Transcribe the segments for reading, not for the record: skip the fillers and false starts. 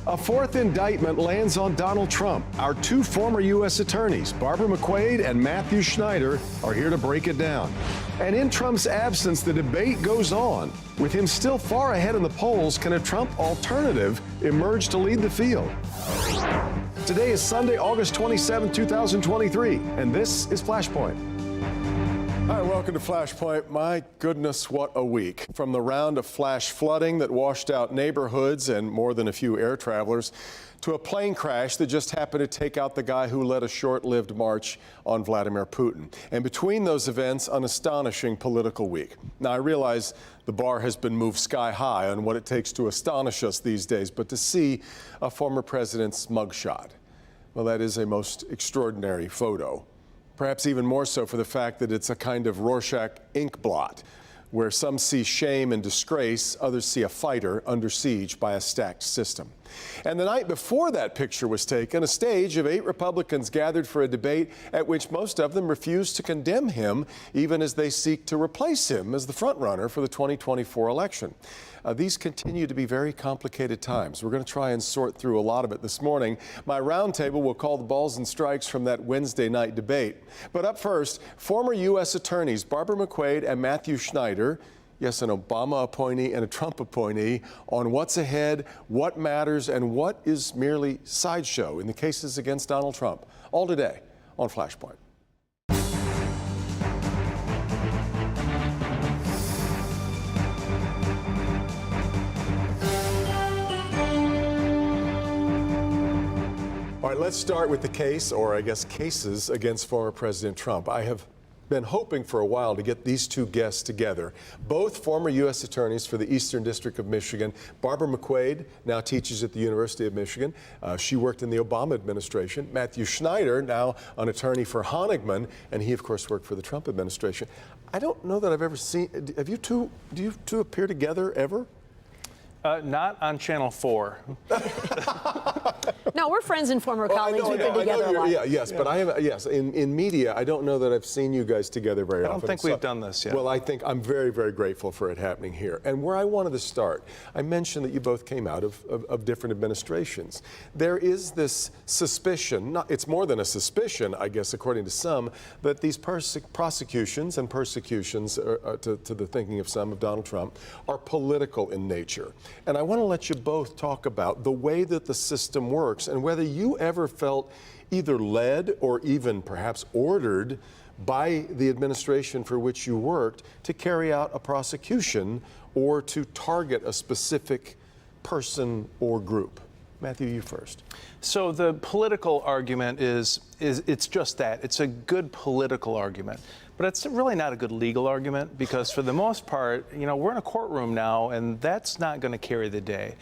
A fourth indictment lands on Donald Trump. Our two former U.S. attorneys, Barbara McQuade and Matthew Schneider, are here to break it down. And in Trump's absence, the debate goes on. With him still far ahead in the polls, can a Trump alternative emerge to lead the field? Today is Sunday, August 27, 2023, and this is Flashpoint. Hi, welcome to Flashpoint. My goodness, what a week. From the round of flash flooding that washed out neighborhoods and more than a few air travelers, to a plane crash that just happened to take out the guy who led a short-lived march on Vladimir Putin. And between those events, an astonishing political week. Now, I realize the bar has been moved sky high on what it takes to astonish us these days, but to see a former president's mugshot, well, that is a most extraordinary photo. Perhaps even more so for the fact that it's a kind of Rorschach ink blot, where some see shame and disgrace, others see a fighter under siege by a stacked system. And the night before that picture was taken, a stage of 8 Republicans gathered for a debate at which most of them refused to condemn him, even as they seek to replace him as the frontrunner for the 2024 election. These continue to be very complicated times. We're going to try and sort through a lot of it this morning. My roundtable will call the balls and strikes from that Wednesday night debate. But up first, former U.S. attorneys Barbara McQuade and Matthew Schneider, yes, an Obama appointee and a Trump appointee, on what's ahead, what matters, and what is merely sideshow in the cases against Donald Trump. All today on Flashpoint. All right, let's start with the case, or I guess cases, against former President Trump. I have been hoping for a while to get these two guests together. Both former U.S. attorneys for the Eastern District of Michigan. Barbara McQuade now teaches at the University of Michigan. She worked in the Obama administration. Matthew Schneider, now an attorney for Honigman, and he, of course, worked for the Trump administration. I don't know that I've ever seen, do you two appear together ever? Not on Channel 4. No, we're friends and former colleagues. We've been together a lot. Yes, but I have. Yes, in media, I don't know that I've seen you guys together very often. I don't think we've done this yet. Well, I think I'm very, very grateful for it happening here. And where I wanted to start, I mentioned that you both came out of different administrations. There is this suspicion. It's more than a suspicion, I guess, according to some, that these prosecutions and persecutions, to the thinking of some of Donald Trump, are political in nature. And I want to let you both talk about the way that the system works and whether you ever felt either led or even perhaps ordered by the administration for which you worked to carry out a prosecution or to target a specific person or group. Matthew, you first. So the political argument is it's just that. It's a good political argument. But it's really not a good legal argument because for the most part, you know, we're in a courtroom now and that's not going to carry the day.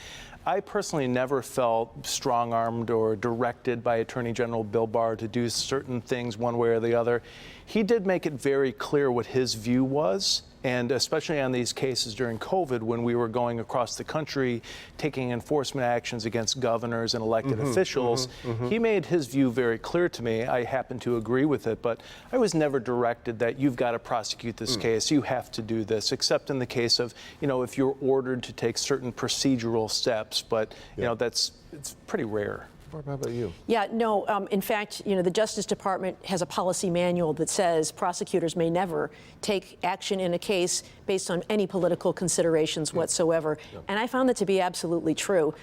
I personally never felt strong-armed or directed by Attorney General Bill Barr to do certain things one way or the other. He did make it very clear what his view was, and especially on these cases during COVID when we were going across the country taking enforcement actions against governors and elected officials, he made his view very clear to me. I happen to agree with it, but I was never directed that you've got to prosecute this case, you have to do this, except in the case of, you know, if you're ordered to take certain procedural steps, but, you know, it's pretty rare. How about you? Yeah, no, in fact, you know, the Justice Department has a policy manual that says prosecutors may never take action in a case based on any political considerations whatsoever. And I found that to be absolutely true.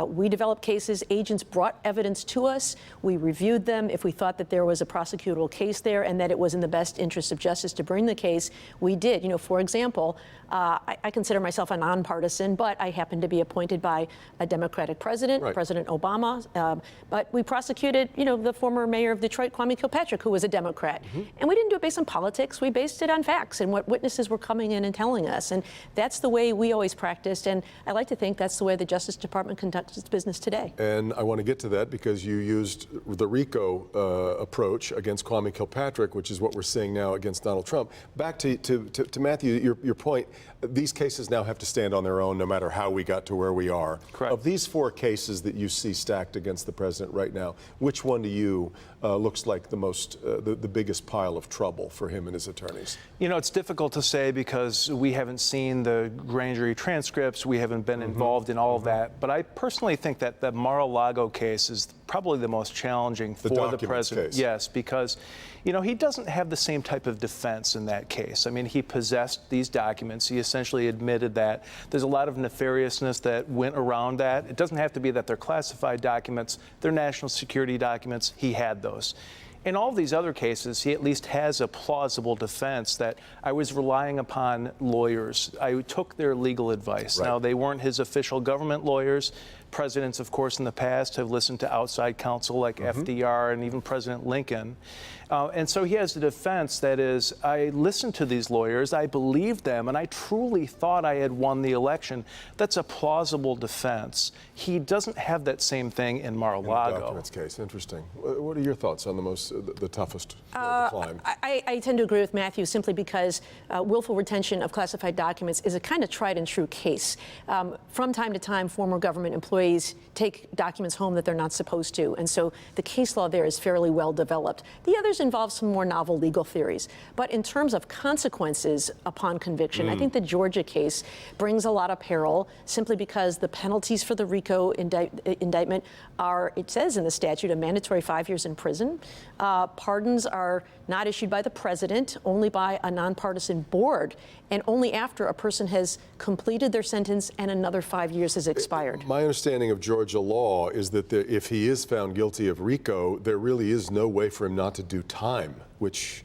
We developed cases, agents brought evidence to us, we reviewed them. If we thought that there was a prosecutable case there and that it was in the best interest of justice to bring the case, we did. You know, for example, I consider myself a nonpartisan, but I happen to be appointed by a Democratic president, President Obama. But we prosecuted, you know, the former mayor of Detroit, Kwame Kilpatrick, who was a Democrat. And we didn't do it based on politics. We based it on facts and what witnesses were coming in and telling us. And that's the way we always practiced. And I like to think that's the way the Justice Department conducts its business today. And I want to get to that because you used the RICO approach against Kwame Kilpatrick, which is what we're seeing now against Donald Trump. Back to Matthew, your point, these cases now have to stand on their own no matter how we got to where we are. Correct. Of these 4 cases that you see stacked against against the president right now. Which one to you looks like the biggest pile of trouble for him and his attorneys? You know, it's difficult to say because we haven't seen the grand jury transcripts. We haven't been involved in all of that. But I personally think that the Mar-a-Lago case is probably the most challenging for the president. Case. Yes, because, you know, he doesn't have the same type of defense in that case. I mean, he possessed these documents. He essentially admitted that. There's a lot of nefariousness that went around that. It doesn't have to be that they're classified documents. They're national security documents. He had those. In all of these other cases, he at least has a plausible defense that I was relying upon lawyers. I took their legal advice. Right. Now, they weren't his official government lawyers. Presidents, of course, in the past have listened to outside counsel like FDR and even President Lincoln. And so he has a defense that is, I listened to these lawyers, I believed them, and I truly thought I had won the election. That's a plausible defense. He doesn't have that same thing in Mar-a-Lago. In the documents case, interesting. What are your thoughts on the toughest hill to climb? I tend to agree with Matthew simply because willful retention of classified documents is a kind of tried and true case. From time to time, former government employees take documents home that they're not supposed to, and so the case law there is fairly well developed. The others involve some more novel legal theories. But in terms of consequences upon conviction, I think the Georgia case brings a lot of peril simply because the penalties for the RICO indictment are, it says in the statute, a mandatory 5 years in prison. Pardons are not issued by the president, only by a nonpartisan board, and only after a person has completed their sentence and another 5 years has expired. My understanding of Georgia law is that if he is found guilty of RICO, there really is no way for him not to do time, which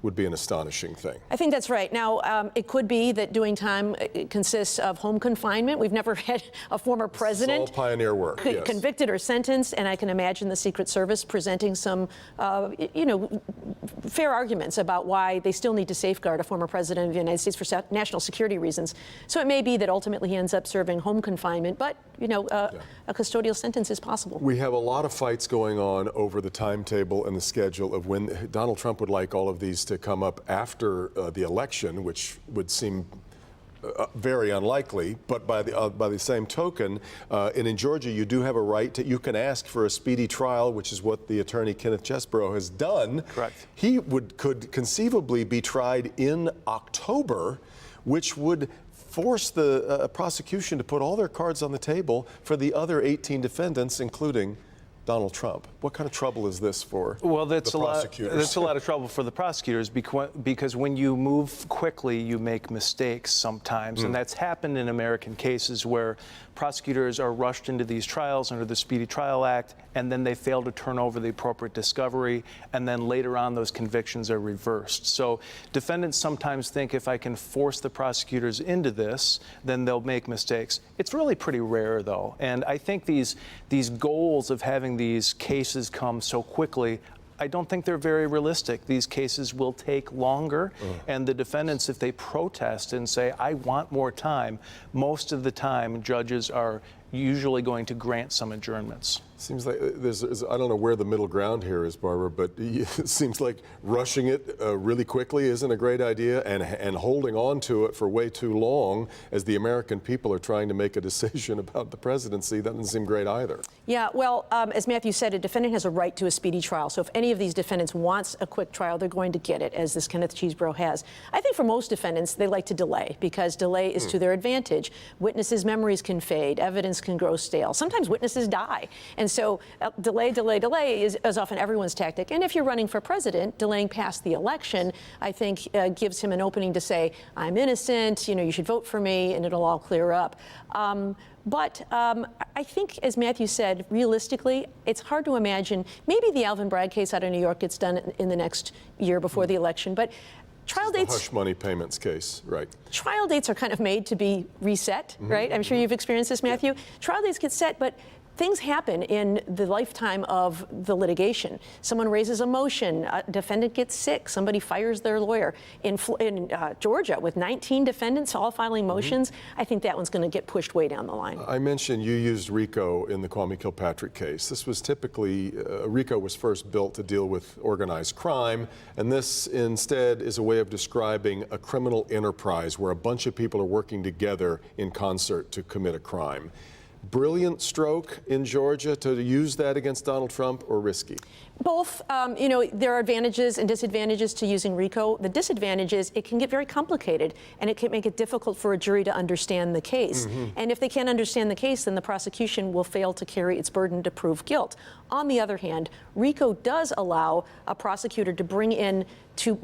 would be an astonishing thing. I think that's right. Now, it could be that doing time consists of home confinement. We've never had a former president It's all pioneer work, yes. convicted or sentenced, and I can imagine the Secret Service presenting some, fair arguments about why they still need to safeguard a former president of the United States for national security reasons. So it may be that ultimately he ends up serving home confinement, but, a custodial sentence is possible. We have a lot of fights going on over the timetable and the schedule of when Donald Trump would like all of these to come up after the election, which would seem very unlikely, but by the same token, and in Georgia, you do have a right you can ask for a speedy trial, which is what the attorney Kenneth Chesbrough has done. Correct. He could conceivably be tried in October, which would force the prosecution to put all their cards on the table for the other 18 defendants, including Donald Trump. What kind of trouble is this for the prosecutors? That's a lot of trouble for the prosecutors because when you move quickly, you make mistakes sometimes. And that's happened in American cases where prosecutors are rushed into these trials under the Speedy Trial Act, and then they fail to turn over the appropriate discovery, and then later on those convictions are reversed. So defendants sometimes think if I can force the prosecutors into this, then they'll make mistakes. It's really pretty rare, though. And I think these goals of having these cases come so quickly, I don't think they're very realistic. These cases will take longer, and the defendants, if they protest and say, I want more time, most of the time judges are usually going to grant some adjournments. Seems like I don't know where the middle ground here is, Barbara, but it seems like rushing it really quickly isn't a great idea, and holding on to it for way too long as the American people are trying to make a decision about the presidency, that doesn't seem great either. Yeah, well, as Matthew said, a defendant has a right to a speedy trial. So if any of these defendants wants a quick trial, they're going to get it, as this Kenneth Chesbrough has. I think for most defendants, they like to delay because delay is to their advantage. Witnesses' memories can fade, evidence can grow stale. Sometimes witnesses die. And so delay is often everyone's tactic. And if you're running for president, delaying past the election, I think gives him an opening to say, I'm innocent, you should vote for me, and it'll all clear up. But I think, as Matthew said, realistically, it's hard to imagine. Maybe the Alvin Bragg case out of New York gets done in the next year before the election. But trial dates. The hush money payments case, right? Trial dates are kind of made to be reset, right? I'm sure you've experienced this, Matthew. Trial dates get set, but things happen in the lifetime of the litigation. Someone raises a motion, a defendant gets sick, somebody fires their lawyer. In Georgia, with 19 defendants all filing motions, I think that one's going to get pushed way down the line. I mentioned you used RICO in the Kwame Kilpatrick case. This was typically, RICO was first built to deal with organized crime, and this instead is a way of describing a criminal enterprise where a bunch of people are working together in concert to commit a crime. brilliant stroke in Georgia to use that against Donald Trump, or risky? Both. There are advantages and disadvantages to using RICO. The disadvantage is it can get very complicated, and it can make it difficult for a jury to understand the case. And if they can't understand the case, then the prosecution will fail to carry its burden to prove guilt. On the other hand, RICO does allow a prosecutor to bring in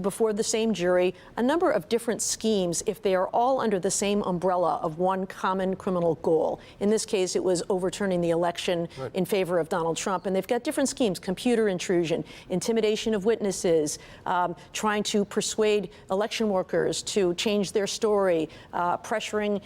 before the same jury a number of different schemes if they are all under the same umbrella of one common criminal goal. In this case, it was overturning the election in favor of Donald Trump. And they've got different schemes: computer intrusion, intimidation of witnesses, trying to persuade election workers to change their story, pressuring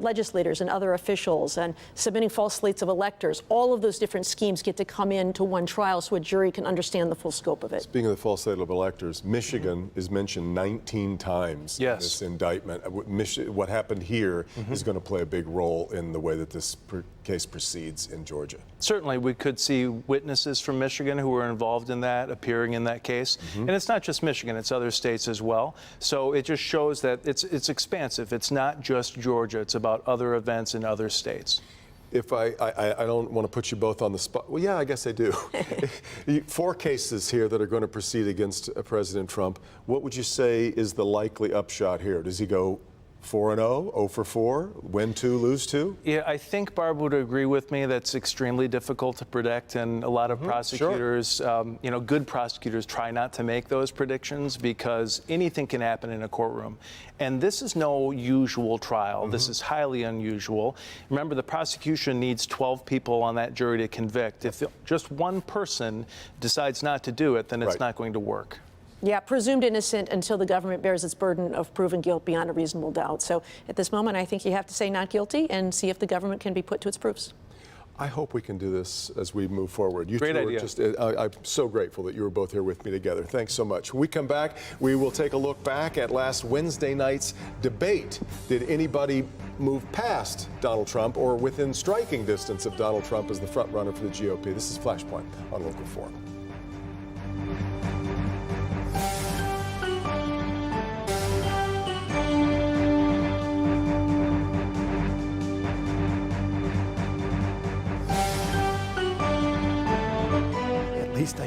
legislators and other officials, and submitting false slates of electors. All of those different schemes get to come into one trial so a jury can understand the full scope of it. Speaking of the false slate of electors, Michigan is mentioned 19 times in this indictment. What happened here is going to play a big role in the way that this case proceeds in Georgia. Certainly, we could see witnesses from Michigan who were involved in that appearing in that case. And it's not just Michigan, it's other states as well. So it just shows that it's expansive. It's not just Georgia, it's about other events in other states. If I don't want to put you both on the spot. Well, yeah, I guess I do. 4 cases here that are going to proceed against President Trump. What would you say is the likely upshot here? Does he go 4-0, 0 for 4, win 2, lose 2? Yeah, I think Barb would agree with me. That's extremely difficult to predict, and a lot of prosecutors, good prosecutors, try not to make those predictions because anything can happen in a courtroom. And this is no usual trial. This is highly unusual. Remember, the prosecution needs 12 people on that jury to convict. If just one person decides not to do it, then it's not going to work. Yeah, presumed innocent until the government bears its burden of proving guilt beyond a reasonable doubt. So at this moment, I think you have to say not guilty and see if the government can be put to its proofs. I hope we can do this as we move forward. You Great two idea. I'm so grateful that you were both here with me together. Thanks so much. When we come back, we will take a look back at last Wednesday night's debate. Did anybody move past Donald Trump or within striking distance of Donald Trump as the front runner for the GOP? This is Flashpoint on Local 4.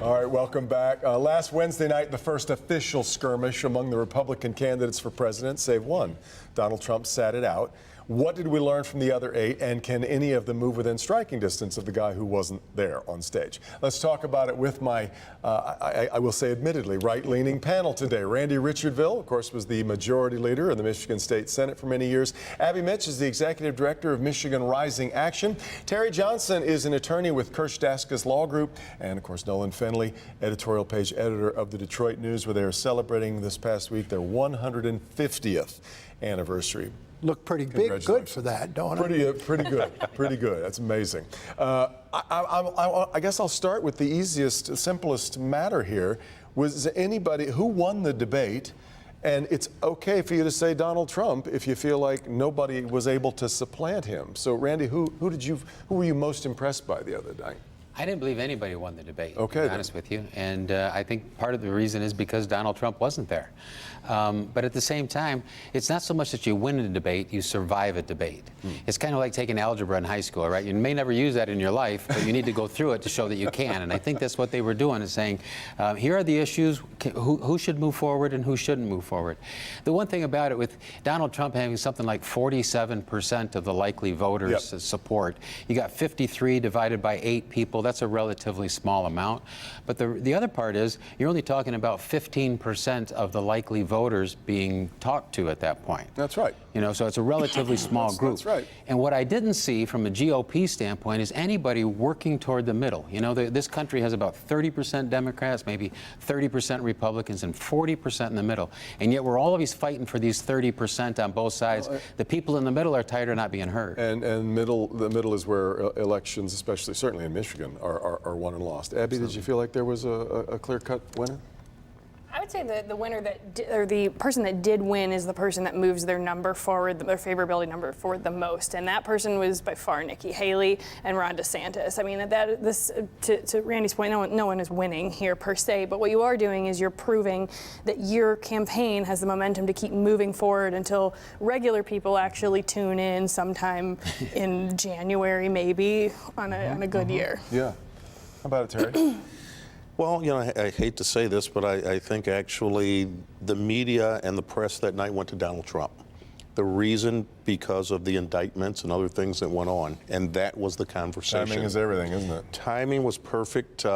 All right, welcome back. Last Wednesday night, the first official skirmish among the Republican candidates for president, save one. Donald Trump sat it out. What did we learn from the other 8, and can any of them move within striking distance of the guy who wasn't there on stage? Let's talk about it with my, I will say admittedly, right-leaning panel today. Randy Richardville, of course, was the majority leader in the Michigan State Senate for many years. Abby Mitch is the executive director of Michigan Rising Action. Terry Johnson is an attorney with Kirsch Daska's Law Group. And, of course, Nolan Finley, editorial page editor of the Detroit News, where they are celebrating this past week their 150th anniversary. Look pretty big, good for that, don't it? Pretty good, pretty good. That's amazing. I guess I'll start with the easiest, simplest matter here. Was anybody who won the debate? And it's okay for you to say Donald Trump if you feel like nobody was able to supplant him. So, Randy, who were you most impressed by the other night? I didn't believe anybody won the debate, okay, to be honest with you. And I think part of the reason is because Donald Trump wasn't there. But at the same time, it's not so much that you win a debate, you survive a debate. It's kind of like taking algebra in high school, right? You may never use that in your life, but you need to go through it to show that you can. And I think that's what they were doing, is saying, here are the issues, who should move forward and who shouldn't move forward. The one thing about it, with Donald Trump having something like 47% of the likely voters' support, you got 53 divided by 8 people. That's a relatively small amount. But the other part is, you're only talking about 15% of the likely voters being talked to at that point. That's right. You know, so it's a relatively small group. That's right. And what I didn't see from a GOP standpoint is anybody working toward the middle. You know, this country has about 30% Democrats, maybe 30% Republicans, and 40% in the middle. And yet we're always fighting for these 30% on both sides. The people in the middle are tired of not being heard. And the middle is where elections, especially certainly in Michigan, are won and lost. Abby, did you feel like there was a clear-cut winner? I would say the winner or the person that did win is the person that moves their number forward, their favorability number forward the most, and that person was by far Nikki Haley and Ron DeSantis. I mean, to Randy's point, no one is winning here per se, but what you are doing is you're proving that your campaign has the momentum to keep moving forward until regular people actually tune in sometime in January, maybe on a good year. Yeah. How about it, Terry? Well, you know, I hate to say this, but I think actually the media and the press that night went to Donald Trump. The reason because of the indictments and other things that went on, and that was the conversation. Timing is everything, isn't it? Timing was perfect.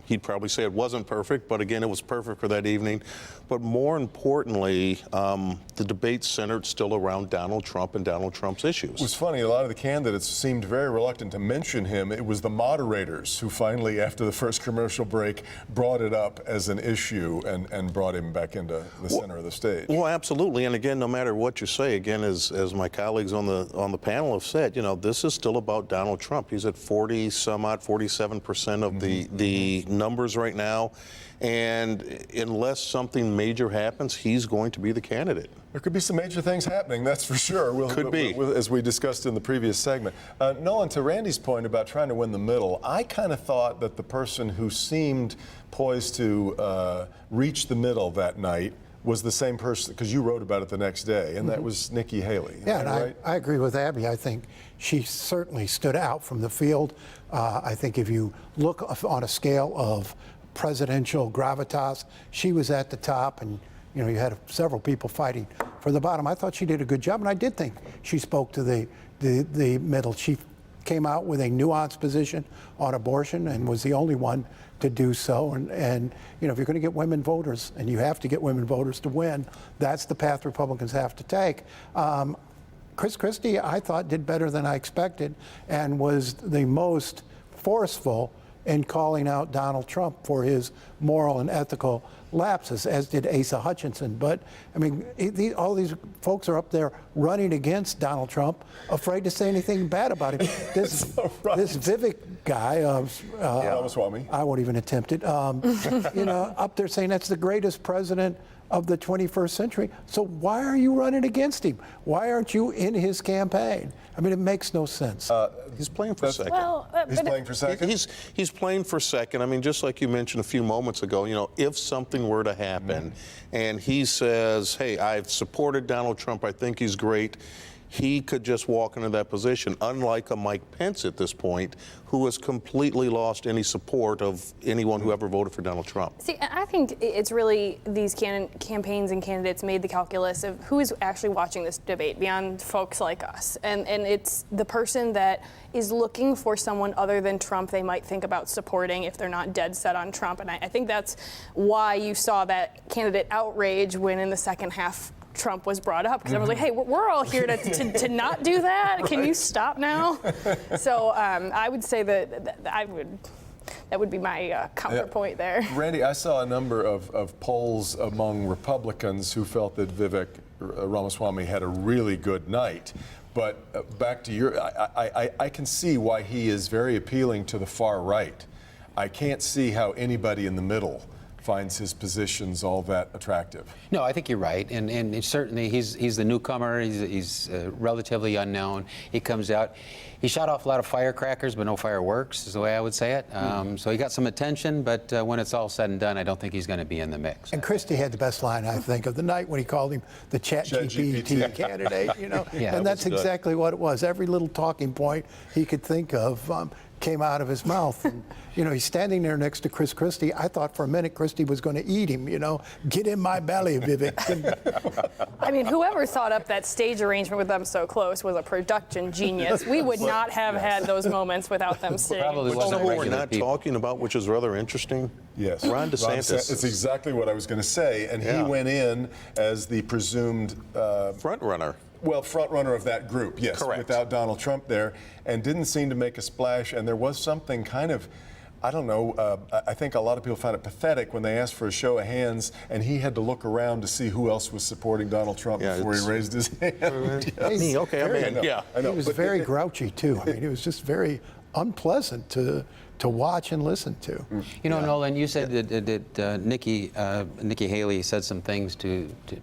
He'd probably say it wasn't perfect, but again, it was perfect for that evening. But more importantly, the debate centered still around Donald Trump and Donald Trump's issues. It was funny, a lot of the candidates seemed very reluctant to mention him. It was the moderators who finally, after the first commercial break, brought it up as an issue and brought him back into the center of the stage. Well, absolutely. And again, no matter what you say, again, as my colleagues on the panel have said, you know, this is still about Donald Trump. He's at 47% of the numbers right now. And unless something major happens, he's going to be the candidate. There could be some major things happening, that's for sure. Could be. As we discussed in the previous segment. Nolan, to Randy's point about trying to win the middle, I kind of thought that the person who seemed poised to reach the middle that night was the same person, because you wrote about it the next day, and that was Nikki Haley. Yeah, and I agree with Abby. I think she certainly stood out from the field. I think if you look on a scale of presidential gravitas, she was at the top, and you know, you had several people fighting for the bottom. I thought she did a good job, and I did think she spoke to the middle. She came out with a nuanced position on abortion and was the only one to do so. And you know, if you're going to get women voters, and you have to get women voters to win, that's the path Republicans have to take. Chris Christie, I thought, did better than I expected and was the most forceful in calling out Donald Trump for his moral and ethical lapses, as did Asa Hutchinson. But, I mean, all these folks are up there running against Donald Trump, afraid to say anything bad about him. This Vivek guy, Ramaswamy. I won't even attempt it, you know, up there saying that's the greatest president of the 21st century. So why are you running against him? Why aren't you in his campaign? I mean, it makes no sense. He's playing for second. He's playing for second? He's playing for second. I mean, just like you mentioned a few moments ago, you know, if something were to happen and he says, hey, I've supported Donald Trump, I think he's great, he could just walk into that position, unlike a Mike Pence at this point, who has completely lost any support of anyone who ever voted for Donald Trump. See, I think it's really these campaigns and candidates made the calculus of who is actually watching this debate beyond folks like us. And it's the person that is looking for someone other than Trump they might think about supporting if they're not dead set on Trump. And I think that's why you saw that candidate outrage when in the second half Trump was brought up, because I was like, hey, we're all here to not do that. Can you stop now? So I would say that would be my counterpoint there. Randy, I saw a number of polls among Republicans who felt that Vivek Ramaswamy had a really good night. But back to your, I can see why he is very appealing to the far right. I can't see how anybody in the middle finds his positions all that attractive. No, I think you're right, and certainly he's the newcomer. He's relatively unknown. He comes out. He shot off a lot of firecrackers, but no fireworks, is the way I would say it. So he got some attention, but when it's all said and done, I don't think he's going to be in the mix. And Christie had the best line, I think, of the night when he called him the ChatGPT candidate. You know, Yeah, and that's exactly what it was. Every little talking point he could think of came out of his mouth. And, you know, he's standing there next to Chris Christie. I thought for a minute Christie was going to eat him, you know. Get in my belly, Vivek. I mean, whoever thought up that stage arrangement with them so close was a production genius. We would not have had those moments without them sitting. Probably Which wasn't we're regular not people. talking about, which is rather interesting. Yes. Ron DeSantis. It's exactly what I was going to say. And he went in as the presumed Front runner. Well, front runner of that group, yes, Correct. without Donald Trump there, and didn't seem to make a splash. And there was something kind of, I don't know, I think a lot of people found it pathetic when they asked for a show of hands, and he had to look around to see who else was supporting Donald Trump before he raised his hand. Me, okay, I'm in. I know. He was very grouchy, too. I mean, it was just very unpleasant to to watch and listen to. You know, Nolan, you said that Nikki Haley said some things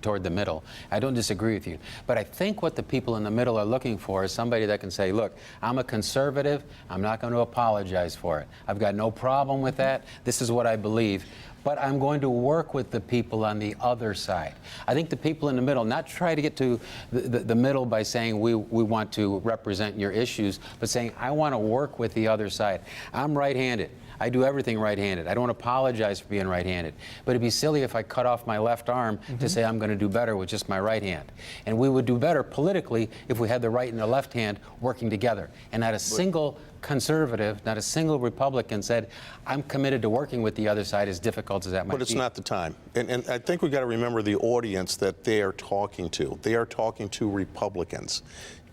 toward the middle. I don't disagree with you, but I think what the people in the middle are looking for is somebody that can say, look, I'm a conservative, I'm not going to apologize for it. I've got no problem with that. This is what I believe. But I'm going to work with the people on the other side. I think the people in the middle, not try to get to the middle by saying we want to represent your issues, but saying I want to work with the other side. I'm right-handed. I do everything right-handed. I don't apologize for being right-handed. But it'd be silly if I cut off my left arm to say I'm going to do better with just my right hand. And we would do better politically if we had the right and the left hand working together. And not a single conservative, not a single Republican said, I'm committed to working with the other side, as difficult as that might be. But it's not the time. And I think we've got to remember the audience that they are talking to. They are talking to Republicans.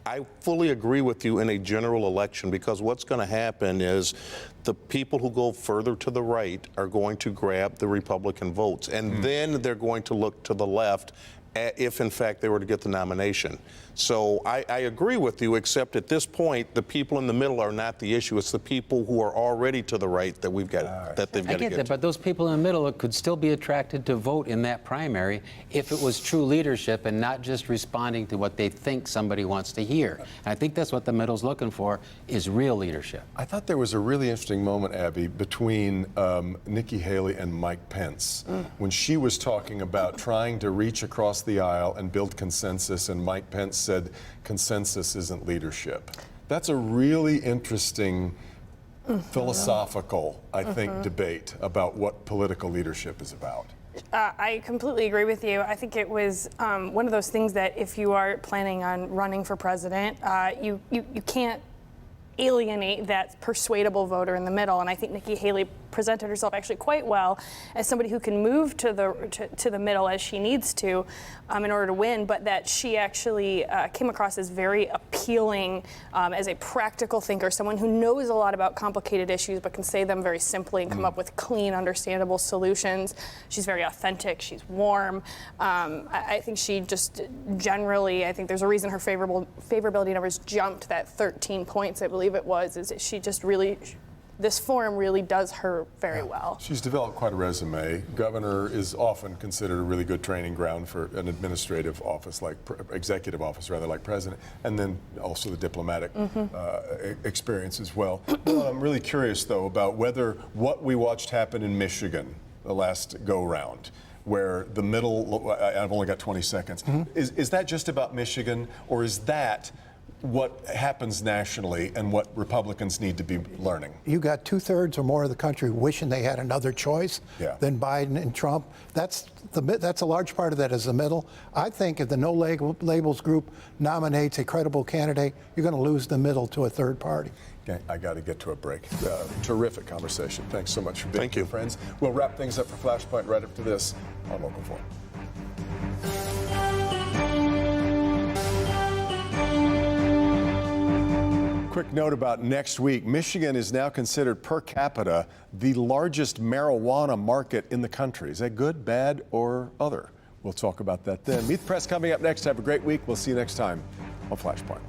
I fully agree with you in a general election, because what's going to happen is the people who go further to the right are going to grab the Republican votes, and then they're going to look to the left if, in fact, they were to get the nomination. So I agree with you, except at this point, the people in the middle are not the issue. It's the people who are already to the right that we've got, that they've got to get I get that, to. but those people in the middle could still be attracted to vote in that primary if it was true leadership and not just responding to what they think somebody wants to hear. And I think that's what the middle's looking for, is real leadership. I thought there was a really interesting moment, Abby, between Nikki Haley and Mike Pence when she was talking about trying to reach across the aisle and build consensus, and Mike Pence said consensus isn't leadership. That's a really interesting philosophical, I think, debate about what political leadership is about. I completely agree with you. I think it was one of those things that if you are planning on running for president, you can't alienate that persuadable voter in the middle. And I think Nikki Haley presented herself actually quite well as somebody who can move to the middle as she needs to in order to win, but that she actually came across as very appealing as a practical thinker, someone who knows a lot about complicated issues but can say them very simply and come up with clean, understandable solutions. She's very authentic. She's warm. I think she just generally, I think there's a reason her favorability numbers jumped that 13 points, I believe it was, is that she just really, this forum really does her very well. She's developed quite a resume. Governor is often considered a really good training ground for an administrative office, like executive office rather, like president, and then also the diplomatic experience as well. Well, I'm really curious, though, about whether what we watched happen in Michigan the last go-round, where the middle, I've only got 20 seconds, is that just about Michigan, or is that what happens nationally and what Republicans need to be learning? You got 2/3 or more of the country wishing they had another choice than Biden and Trump. That's a large part of that is the middle. I think if the No Labels group nominates a credible candidate, you're going to lose the middle to a third party. Okay, I got to get to a break. Terrific conversation. Thanks so much for being here, friends. We'll wrap things up for Flashpoint right after this on Local 4. Quick note about next week. Michigan is now considered per capita the largest marijuana market in the country. Is that good, bad, or other? We'll talk about that then. Meet the Press coming up next. Have a great week. We'll see you next time on Flashpoint.